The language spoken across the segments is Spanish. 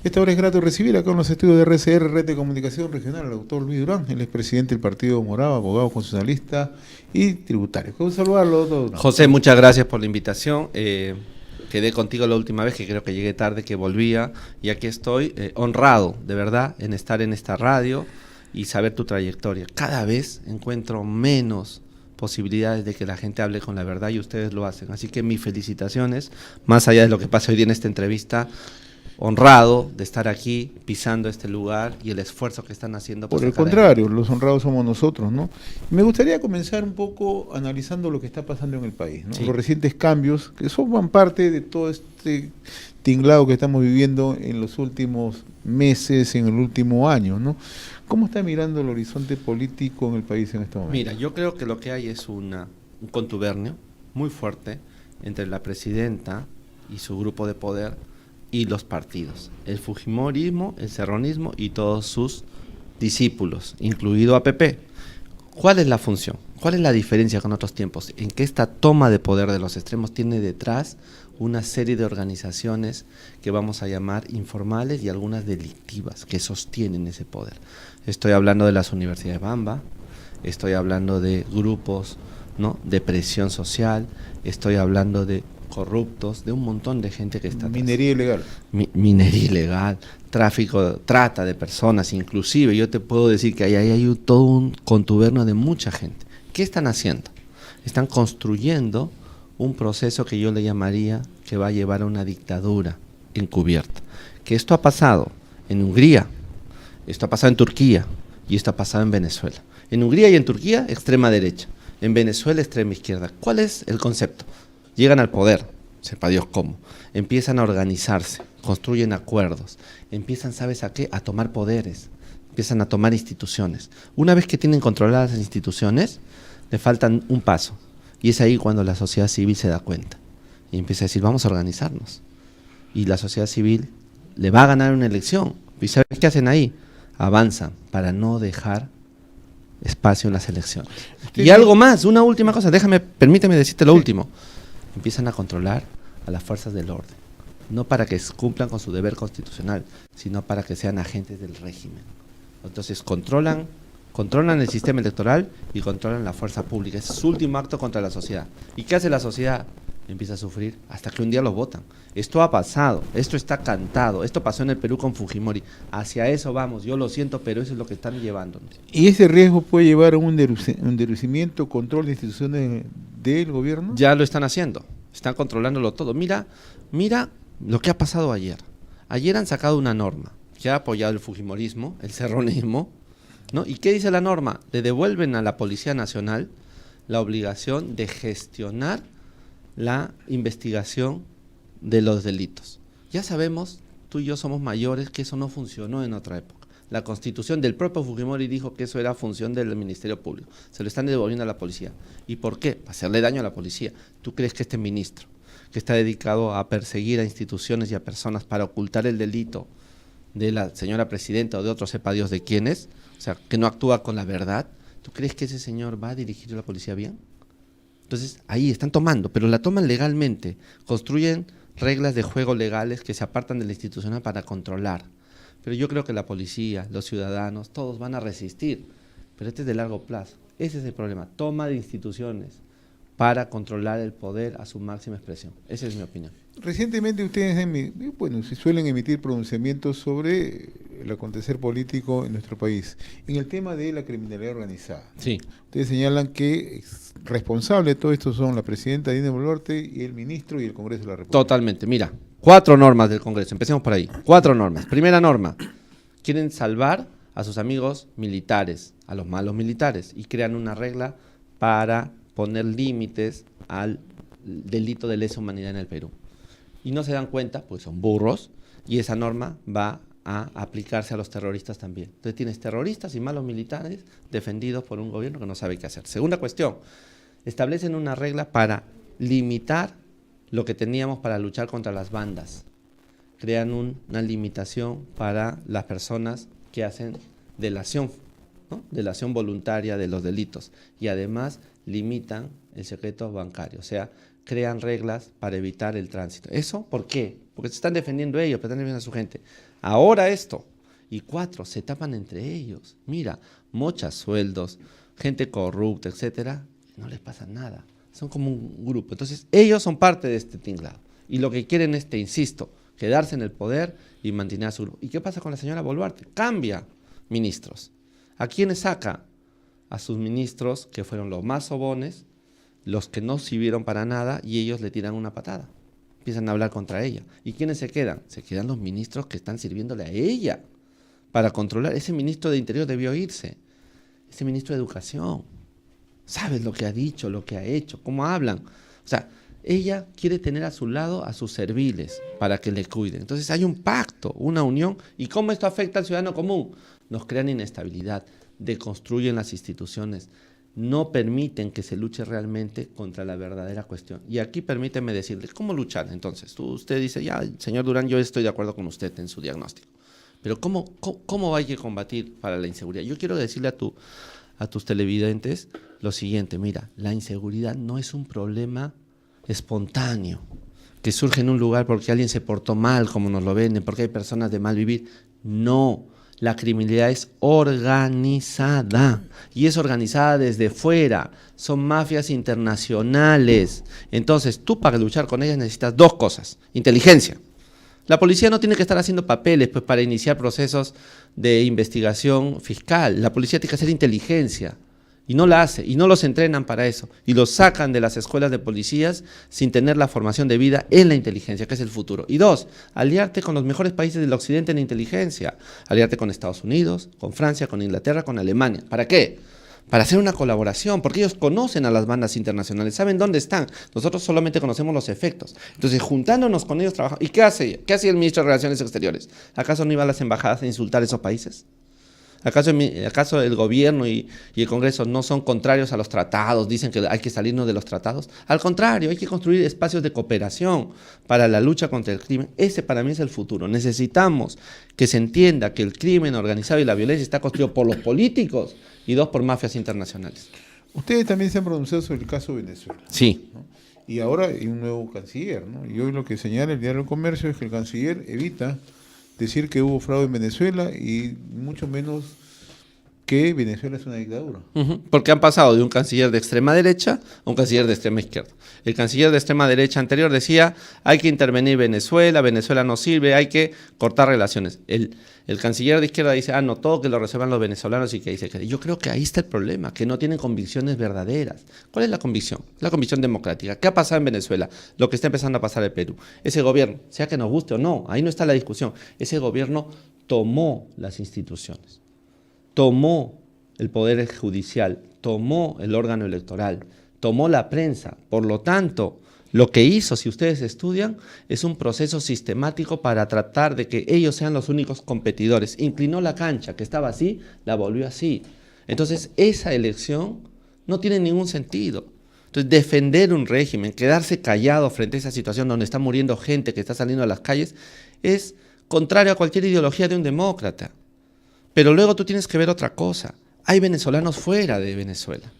Esta hora es grato recibir acá en los estudios de RCR, Red de Comunicación Regional, al doctor Luis Durán, el expresidente del Partido Morado, abogado constitucionalista y tributario. Quiero saludarlo, doctor Durán. José, muchas gracias por la invitación. Quedé contigo la última vez, que creo que llegué tarde, que volvía, y aquí estoy honrado, de verdad, en estar en esta radio y saber tu trayectoria. Cada vez encuentro menos posibilidades de que la gente hable con la verdad y ustedes lo hacen. Así que mis felicitaciones, más allá de lo que pasa hoy día en esta entrevista, honrado de estar aquí, pisando este lugar y el esfuerzo que están haciendo. Por el contrario, los honrados somos nosotros, ¿no? Me gustaría comenzar un poco analizando lo que está pasando en el país, ¿no? Sí. Los recientes cambios que forman parte de todo este tinglado que estamos viviendo en los últimos meses, en el último año, ¿no? ¿Cómo está mirando el horizonte político en el país en este momento? Mira, yo creo que lo que hay es un contubernio muy fuerte entre la presidenta y su grupo de poder y los partidos, el fujimorismo, el serronismo y todos sus discípulos, incluido APP. ¿Cuál es la función? ¿Cuál es la diferencia con otros tiempos? En que esta toma de poder de los extremos tiene detrás una serie de organizaciones que vamos a llamar informales y algunas delictivas que sostienen ese poder. Estoy hablando de las universidades Bamba, estoy hablando de grupos, ¿no?, de presión social, estoy hablando de corruptos, de un montón de gente que está minería ilegal, minería ilegal, tráfico, trata de personas, inclusive yo te puedo decir que ahí hay todo un contubernio de mucha gente. ¿Qué están haciendo? Están construyendo un proceso que yo le llamaría que va a llevar a una dictadura encubierta. Que esto ha pasado en Hungría, esto ha pasado en Turquía y esto ha pasado en Venezuela. En Hungría y en Turquía, extrema derecha. En Venezuela, extrema izquierda. ¿Cuál es el concepto? Llegan al poder, sepa Dios cómo, empiezan a organizarse, construyen acuerdos, empiezan, ¿sabes a qué?, a tomar poderes, empiezan a tomar instituciones. Una vez que tienen controladas las instituciones, le faltan un paso, y es ahí cuando la sociedad civil se da cuenta, y empieza a decir, vamos a organizarnos, y la sociedad civil le va a ganar una elección, y ¿sabes qué hacen ahí? Avanzan para no dejar espacio en las elecciones. Y algo más, una última cosa, permíteme decirte lo último. Empiezan a controlar a las fuerzas del orden, no para que cumplan con su deber constitucional, sino para que sean agentes del régimen. Entonces controlan el sistema electoral y controlan la fuerza pública. Es su último acto contra la sociedad. ¿Y qué hace la sociedad? Empieza a sufrir hasta que un día los votan. Esto ha pasado, esto está cantado, esto pasó en el Perú con Fujimori. Hacia eso vamos, yo lo siento, pero eso es lo que están llevándonos. ¿Y ese riesgo puede llevar a un endurecimiento, control de instituciones del gobierno? Ya lo están haciendo, están controlándolo todo. Mira lo que ha pasado ayer. Ayer han sacado una norma que ha apoyado el fujimorismo, el serronismo, ¿no? ¿Y qué dice la norma? Le devuelven a la Policía Nacional la obligación de gestionar la investigación de los delitos. Ya sabemos, tú y yo somos mayores, que eso no funcionó en otra época. La Constitución del propio Fujimori dijo que eso era función del Ministerio Público. Se lo están devolviendo a la policía. ¿Y por qué? Para hacerle daño a la policía. ¿Tú crees que este ministro, que está dedicado a perseguir a instituciones y a personas para ocultar el delito de la señora presidenta o de otro, sepa Dios de quién es, o sea, que no actúa con la verdad, ¿tú crees que ese señor va a dirigir a la policía bien? Entonces, ahí están tomando, pero la toman legalmente, construyen reglas de juego legales que se apartan de la institucional para controlar. Pero yo creo que la policía, los ciudadanos, todos van a resistir, pero este es de largo plazo. Ese es el problema, toma de instituciones para controlar el poder a su máxima expresión. Esa es mi opinión. Recientemente ustedes se suelen emitir pronunciamientos sobre el acontecer político en nuestro país. En el tema de la criminalidad organizada, sí, ustedes señalan que responsables de todo esto son la presidenta Dina Boluarte y el ministro y el Congreso de la República. Totalmente. Mira, 4 normas del Congreso. Empecemos por ahí. 4 normas. Primera norma. Quieren salvar a sus amigos militares, a los malos militares, y crean una regla para poner límites al delito de lesa humanidad en el Perú. Y no se dan cuenta, pues son burros, y esa norma va a aplicarse a los terroristas también. Entonces tienes terroristas y malos militares defendidos por un gobierno que no sabe qué hacer. Segunda cuestión, establecen una regla para limitar lo que teníamos para luchar contra las bandas. Crean una limitación para las personas que hacen delación, ¿no?, delación voluntaria de los delitos, y además limitan el secreto bancario, o sea, crean reglas para evitar el tránsito. ¿Eso por qué? Porque se están defendiendo ellos, pero están defendiendo a su gente. Ahora esto. Y 4, se tapan entre ellos. Mira, mochas sueldos, gente corrupta, etcétera, no les pasa nada. Son como un grupo. Entonces, ellos son parte de este tinglado. Y lo que quieren es, te insisto, quedarse en el poder y mantener a su grupo. ¿Y qué pasa con la señora Boluarte? Cambia ministros. ¿A quiénes saca? A sus ministros, que fueron los más sobones, los que no sirvieron para nada, y ellos le tiran una patada. Empiezan a hablar contra ella. ¿Y quiénes se quedan? Se quedan los ministros que están sirviéndole a ella para controlar. Ese ministro de Interior debió irse. Ese ministro de Educación. ¿Sabes lo que ha dicho, lo que ha hecho, cómo hablan? O sea, ella quiere tener a su lado a sus serviles para que le cuiden. Entonces hay un pacto, una unión. ¿Y cómo esto afecta al ciudadano común? Nos crean inestabilidad, deconstruyen las instituciones, no permiten que se luche realmente contra la verdadera cuestión. Y aquí permíteme decirle, ¿cómo luchar entonces? Usted dice, ya, señor Durán, yo estoy de acuerdo con usted en su diagnóstico. Pero ¿cómo hay que combatir para la inseguridad? Yo quiero decirle a tus televidentes lo siguiente, mira, la inseguridad no es un problema espontáneo, que surge en un lugar porque alguien se portó mal, como nos lo venden, porque hay personas de mal vivir. No, la criminalidad es organizada, y es organizada desde fuera, son mafias internacionales. Entonces, tú para luchar con ellas necesitas 2 cosas, inteligencia. La policía no tiene que estar haciendo papeles pues, para iniciar procesos de investigación fiscal. La policía tiene que hacer inteligencia y no la hace, y no los entrenan para eso. Y los sacan de las escuelas de policías sin tener la formación debida en la inteligencia, que es el futuro. Y 2, aliarte con los mejores países del occidente en inteligencia. Aliarte con Estados Unidos, con Francia, con Inglaterra, con Alemania. ¿Para qué? Para hacer una colaboración, porque ellos conocen a las bandas internacionales, saben dónde están.Nosotros solamente conocemos los efectos. Entonces, juntándonos con ellos, trabajamos. ¿Y qué hace? ¿Qué hacía el ministro de Relaciones Exteriores? ¿Acaso no iba a las embajadas a insultar a esos países? ¿Acaso el gobierno y el Congreso no son contrarios a los tratados? Dicen que hay que salirnos de los tratados. Al contrario, hay que construir espacios de cooperación para la lucha contra el crimen. Ese para mí es el futuro. Necesitamos que se entienda que el crimen organizado y la violencia está construido por los políticos y 2 por mafias internacionales. Ustedes también se han pronunciado sobre el caso de Venezuela. Sí. ¿No? Y ahora hay un nuevo canciller, ¿no? Y hoy lo que señala el diario El Comercio es que el canciller evita decir que hubo fraude en Venezuela y mucho menos que Venezuela es una dictadura. Porque han pasado de un canciller de extrema derecha a un canciller de extrema izquierda. El canciller de extrema derecha anterior decía, hay que intervenir Venezuela, Venezuela no sirve, hay que cortar relaciones. El canciller de izquierda dice, no, todo que lo resuelvan los venezolanos y que dice que... Yo creo que ahí está el problema, que no tienen convicciones verdaderas. ¿Cuál es la convicción? La convicción democrática. ¿Qué ha pasado en Venezuela? Lo que está empezando a pasar en Perú. Ese gobierno, sea que nos guste o no, ahí no está la discusión. Ese gobierno tomó las instituciones, tomó el poder judicial, tomó el órgano electoral, tomó la prensa. Por lo tanto, lo que hizo, si ustedes estudian, es un proceso sistemático para tratar de que ellos sean los únicos competidores. Inclinó la cancha, que estaba así, la volvió así. Entonces, esa elección no tiene ningún sentido. Entonces, defender un régimen, quedarse callado frente a esa situación donde está muriendo gente que está saliendo a las calles, es contrario a cualquier ideología de un demócrata. Pero luego tú tienes que ver otra cosa. Hay venezolanos fuera de Venezuela.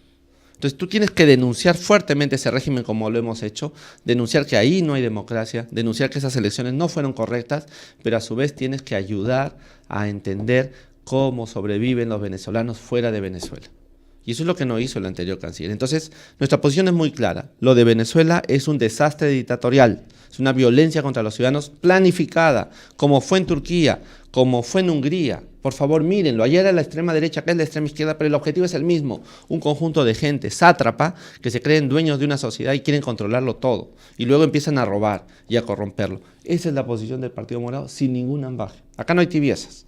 Entonces tú tienes que denunciar fuertemente ese régimen como lo hemos hecho, denunciar que ahí no hay democracia, denunciar que esas elecciones no fueron correctas, pero a su vez tienes que ayudar a entender cómo sobreviven los venezolanos fuera de Venezuela. Y eso es lo que no hizo el anterior canciller. Entonces, nuestra posición es muy clara. Lo de Venezuela es un desastre dictatorial, es una violencia contra los ciudadanos planificada, como fue en Turquía, como fue en Hungría. Por favor, mírenlo. Ayer era la extrema derecha, acá es la extrema izquierda, pero el objetivo es el mismo. Un conjunto de gente sátrapa que se creen dueños de una sociedad y quieren controlarlo todo. Y luego empiezan a robar y a corromperlo. Esa es la posición del Partido Morado, sin ningún ambaje. Acá no hay tibiezas.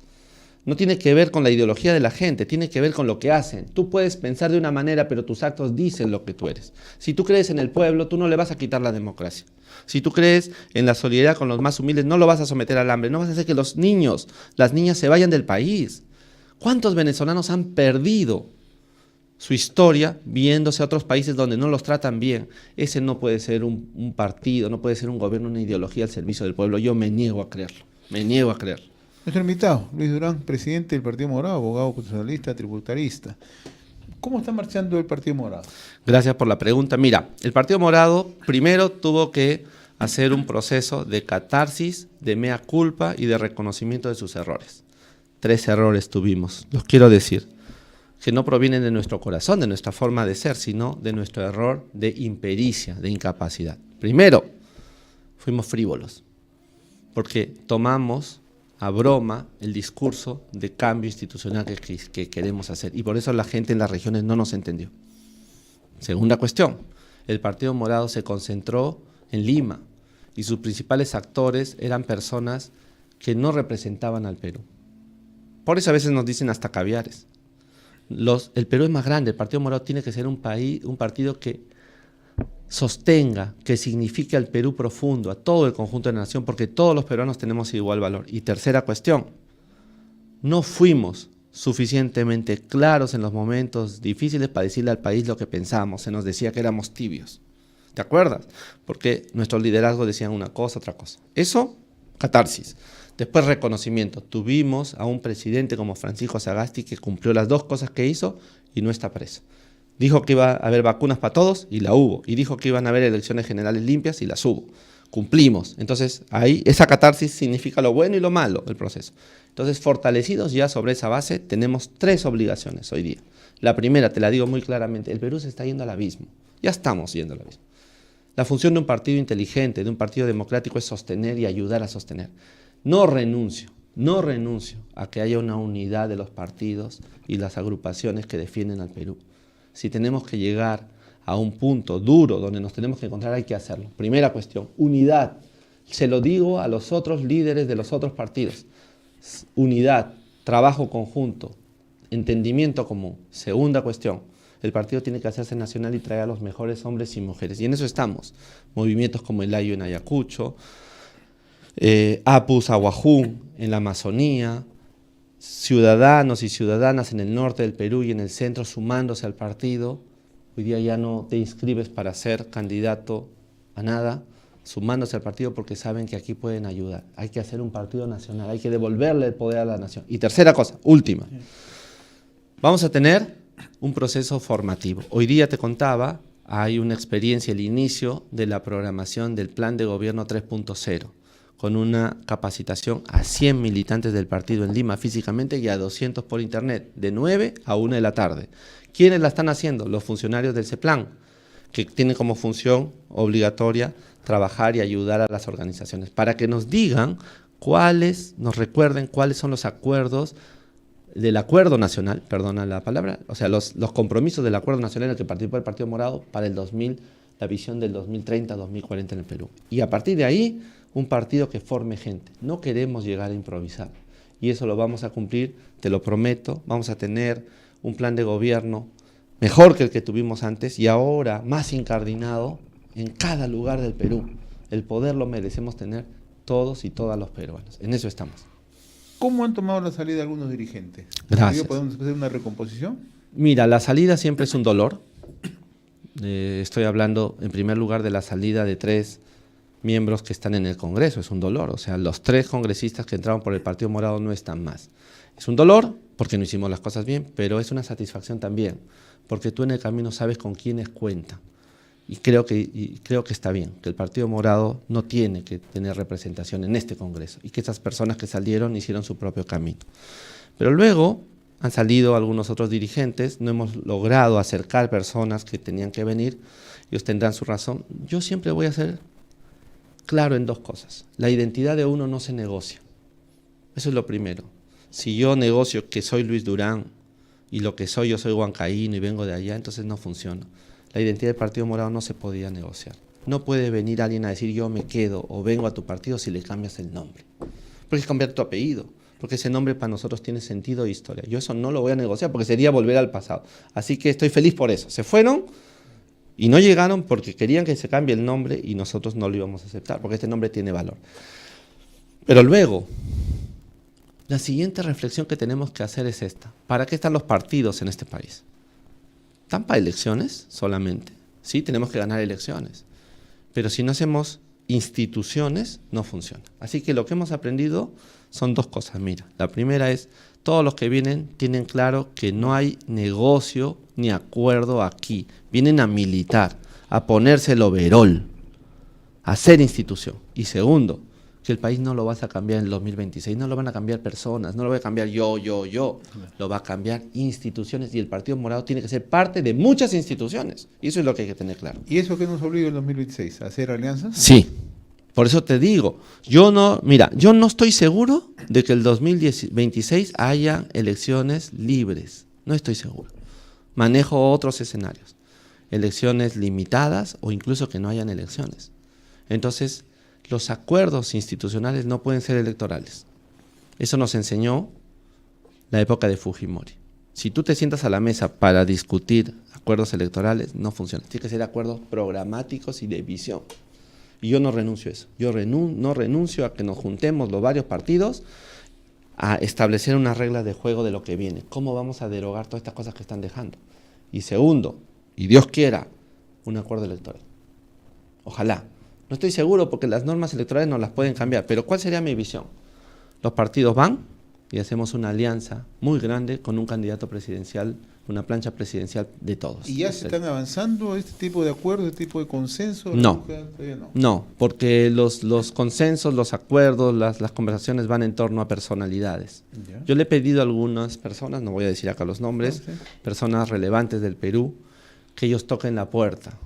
No tiene que ver con la ideología de la gente, tiene que ver con lo que hacen. Tú puedes pensar de una manera, pero tus actos dicen lo que tú eres. Si tú crees en el pueblo, tú no le vas a quitar la democracia. Si tú crees en la solidaridad con los más humildes, no lo vas a someter al hambre. No vas a hacer que los niños, las niñas se vayan del país. ¿Cuántos venezolanos han perdido su historia viéndose a otros países donde no los tratan bien? Ese no puede ser un partido, no puede ser un gobierno, una ideología al servicio del pueblo. Yo me niego a creerlo, me niego a creerlo. Nuestro invitado, Luis Durán, presidente del Partido Morado, abogado constitucionalista, tributarista. ¿Cómo está marchando el Partido Morado? Gracias por la pregunta. Mira, el Partido Morado primero tuvo que hacer un proceso de catarsis, de mea culpa y de reconocimiento de sus errores. 3 errores tuvimos, los quiero decir, que no provienen de nuestro corazón, de nuestra forma de ser, sino de nuestro error de impericia, de incapacidad. Primero, fuimos frívolos, porque tomamos a broma el discurso de cambio institucional que queremos hacer, y por eso la gente en las regiones no nos entendió. Segunda cuestión, el Partido Morado se concentró en Lima, y sus principales actores eran personas que no representaban al Perú. Por eso a veces nos dicen hasta caviares. El Perú es más grande, el Partido Morado tiene que ser un partido que sostenga, que signifique al Perú profundo, a todo el conjunto de la nación, porque todos los peruanos tenemos igual valor. Y tercera cuestión, no fuimos suficientemente claros en los momentos difíciles para decirle al país lo que pensábamos, se nos decía que éramos tibios. ¿Te acuerdas? Porque nuestros liderazgos decían una cosa, otra cosa. Eso, catarsis. Después, reconocimiento. Tuvimos a un presidente como Francisco Sagasti que cumplió las 2 cosas que hizo y no está preso. Dijo que iba a haber vacunas para todos y la hubo. Y dijo que iban a haber elecciones generales limpias y las hubo. Cumplimos. Entonces, ahí esa catarsis significa lo bueno y lo malo del proceso. Entonces, fortalecidos ya sobre esa base, tenemos 3 obligaciones hoy día. La primera, te la digo muy claramente, el Perú se está yendo al abismo. Ya estamos yendo al abismo. La función de un partido inteligente, de un partido democrático, es sostener y ayudar a sostener. No renuncio a que haya una unidad de los partidos y las agrupaciones que defienden al Perú. Si tenemos que llegar a un punto duro donde nos tenemos que encontrar, hay que hacerlo. Primera cuestión, unidad. Se lo digo a los otros líderes de los otros partidos. Unidad, trabajo conjunto, entendimiento común. Segunda cuestión, el partido tiene que hacerse nacional y traer a los mejores hombres y mujeres. Y en eso estamos. Movimientos como el Ayo en Ayacucho, Apus, Aguajún en la Amazonía, ciudadanos y ciudadanas en el norte del Perú y en el centro sumándose al partido. Hoy día ya no te inscribes para ser candidato a nada, sumándose al partido porque saben que aquí pueden ayudar. Hay que hacer un partido nacional, hay que devolverle el poder a la nación. Y tercera cosa, última, vamos a tener un proceso formativo. Hoy día te contaba, hay una experiencia, el inicio de la programación del Plan de Gobierno 3.0, con una capacitación a 100 militantes del partido en Lima físicamente y a 200 por internet, de 9 a 1 de la tarde. ¿Quiénes la están haciendo? Los funcionarios del CEPLAN, que tienen como función obligatoria trabajar y ayudar a las organizaciones, para que nos digan nos recuerden cuáles son los acuerdos del Acuerdo Nacional, perdona la palabra, o sea, los compromisos del Acuerdo Nacional en el que participó el Partido Morado para el 2000, la visión del 2030-2040 en el Perú. Y a partir de ahí, un partido que forme gente. No queremos llegar a improvisar. Y eso lo vamos a cumplir, te lo prometo. Vamos a tener un plan de gobierno mejor que el que tuvimos antes y ahora más incardinado en cada lugar del Perú. El poder lo merecemos tener todos y todas los peruanos. En eso estamos. ¿Cómo han tomado la salida algunos dirigentes? Gracias. ¿Podemos hacer una recomposición? Mira, la salida siempre es un dolor. Estoy hablando en primer lugar de la salida de 3 miembros que están en el Congreso. Es un dolor. O sea, los 3 congresistas que entraron por el Partido Morado no están más. Es un dolor porque no hicimos las cosas bien, pero es una satisfacción también, porque tú en el camino sabes con quiénes cuentan. Y creo que está bien, que el Partido Morado no tiene que tener representación en este Congreso y que esas personas que salieron hicieron su propio camino. Pero luego han salido algunos otros dirigentes, no hemos logrado acercar personas que tenían que venir, ellos tendrán su razón. Yo siempre voy a ser claro en 2 cosas. La identidad de uno no se negocia. Eso es lo primero. Si yo negocio que soy Luis Durán y lo que soy, yo soy huancaíno y vengo de allá, entonces no funciona. La identidad del Partido Morado no se podía negociar. No puede venir alguien a decir yo me quedo o vengo a tu partido si le cambias el nombre. Porque es cambiar tu apellido, porque ese nombre para nosotros tiene sentido e historia. Yo eso no lo voy a negociar porque sería volver al pasado. Así que estoy feliz por eso. Se fueron y no llegaron porque querían que se cambie el nombre y nosotros no lo íbamos a aceptar porque este nombre tiene valor. Pero luego, la siguiente reflexión que tenemos que hacer es esta. ¿Para qué están los partidos en este país? ¿Están para elecciones solamente? Sí, tenemos que ganar elecciones. Pero si no hacemos instituciones no funciona. Así que lo que hemos aprendido son dos cosas. Mira, la primera es, todos los que vienen tienen claro que no hay negocio ni acuerdo aquí. Vienen a militar, a ponerse el overol, a ser institución. Y segundo, que el país no lo vas a cambiar en el 2026, no lo van a cambiar personas, no lo va a cambiar yo, lo va a cambiar instituciones y el Partido Morado tiene que ser parte de muchas instituciones. Y eso es lo que hay que tener claro. ¿Y eso qué nos obliga el 2026? ¿A hacer alianzas? Sí, por eso te digo, yo no estoy seguro de que el 2026 haya elecciones libres, no estoy seguro. Manejo otros escenarios, elecciones limitadas o incluso que no hayan elecciones. Entonces, los acuerdos institucionales no pueden ser electorales. Eso nos enseñó la época de Fujimori. Si tú te sientas a la mesa para discutir acuerdos electorales, no funciona. Tiene que ser acuerdos programáticos y de visión. Y yo no renuncio a eso. Yo no renuncio a que nos juntemos los varios partidos a establecer unas reglas de juego de lo que viene. ¿Cómo vamos a derogar todas estas cosas que están dejando? Y segundo, y Dios quiera, un acuerdo electoral. Ojalá. No estoy seguro porque las normas electorales no las pueden cambiar, pero ¿cuál sería mi visión? Los partidos van y hacemos una alianza muy grande con un candidato presidencial, una plancha presidencial de todos. ¿Y ya se están avanzando este tipo de acuerdos, este tipo de consensos? No, porque los consensos, los acuerdos, las conversaciones van en torno a personalidades. ¿Ya? Yo le he pedido a algunas personas, no voy a decir acá los nombres, personas relevantes del Perú, que ellos toquen la puerta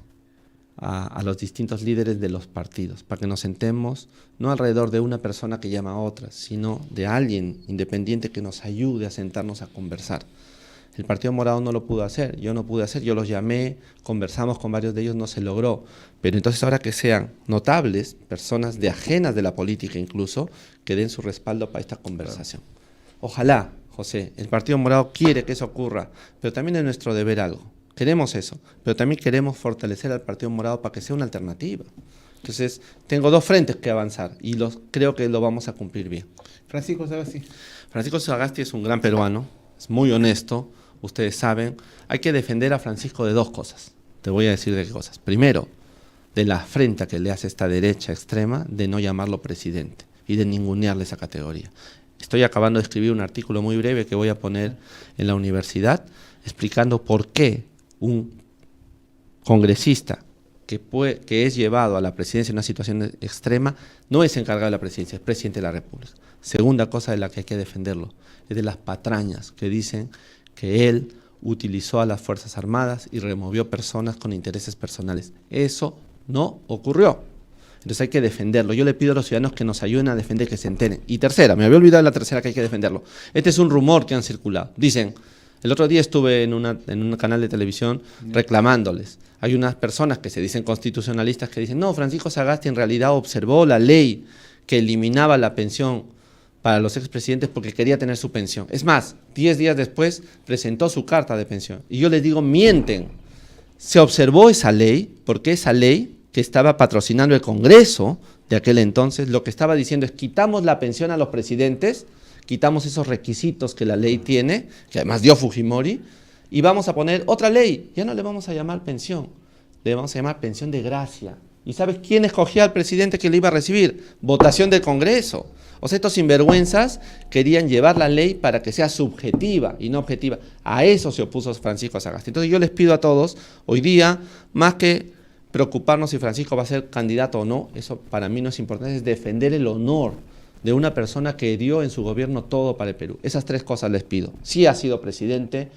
a los distintos líderes de los partidos, para que nos sentemos no alrededor de una persona que llama a otra, sino de alguien independiente que nos ayude a sentarnos a conversar. El Partido Morado no lo pudo hacer, yo no pude hacer, yo los llamé, conversamos con varios de ellos, no se logró. Pero entonces ahora que sean notables, personas de ajenas de la política incluso, que den su respaldo para esta conversación. Ojalá, José, el Partido Morado quiere que eso ocurra, pero también es nuestro deber algo. Queremos eso, pero también queremos fortalecer al Partido Morado para que sea una alternativa. Entonces, tengo dos frentes que avanzar y creo que lo vamos a cumplir bien. Francisco Sagasti. Francisco Sagasti es un gran peruano, es muy honesto, ustedes saben. Hay que defender a Francisco de dos cosas. Te voy a decir de qué cosas. Primero, de la afrenta que le hace esta derecha extrema de no llamarlo presidente y de ningunearle esa categoría. Estoy acabando de escribir un artículo muy breve que voy a poner en la universidad explicando por qué un congresista que es llevado a la presidencia en una situación extrema no es encargado de la presidencia, es presidente de la República. Segunda cosa de la que hay que defenderlo es de las patrañas que dicen que él utilizó a las Fuerzas Armadas y removió personas con intereses personales. Eso no ocurrió. Entonces hay que defenderlo. yo le pido a los ciudadanos que nos ayuden a defender, que se enteren. Y tercera, me había olvidado de la tercera, que hay que defenderlo. Este es un rumor que han circulado. Dicen, el otro día estuve en un canal de televisión reclamándoles. Hay unas personas que se dicen constitucionalistas que dicen, no, Francisco Sagasti en realidad observó la ley que eliminaba la pensión para los expresidentes porque quería tener su pensión. Es más, 10 días después presentó su carta de pensión. Y yo les digo, mienten. Se observó esa ley porque esa ley que estaba patrocinando el Congreso de aquel entonces, lo que estaba diciendo es quitamos la pensión a los presidentes, quitamos esos requisitos que la ley tiene, que además dio Fujimori, y vamos a poner otra ley. Ya no le vamos a llamar pensión, le vamos a llamar pensión de gracia. ¿Y sabes quién escogía al presidente que le iba a recibir? Votación del Congreso. O sea, estos sinvergüenzas querían llevar la ley para que sea subjetiva y no objetiva. A eso se opuso Francisco Sagasti. Entonces yo les pido a todos, hoy día, más que preocuparnos si Francisco va a ser candidato o no, eso para mí no es importante, es defender el honor de una persona que dio en su gobierno todo para el Perú. Esas tres cosas les pido. Sí ha sido presidente,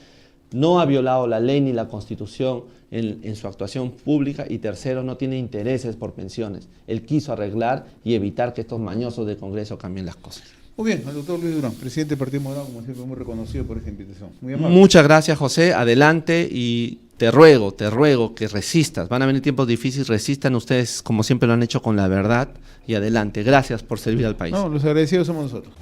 no ha violado la ley ni la Constitución en su actuación pública, y tercero, no tiene intereses por pensiones. Él quiso arreglar y evitar que estos mañosos del Congreso cambien las cosas. Muy bien, al doctor Luis Durán, presidente del Partido Morado, como siempre, muy reconocido por esta invitación. Muy amable. Muchas gracias, José. Adelante, y te ruego que resistas. Van a venir tiempos difíciles, resistan ustedes como siempre lo han hecho con la verdad, y adelante. Gracias por servir al país. No, los agradecidos somos nosotros.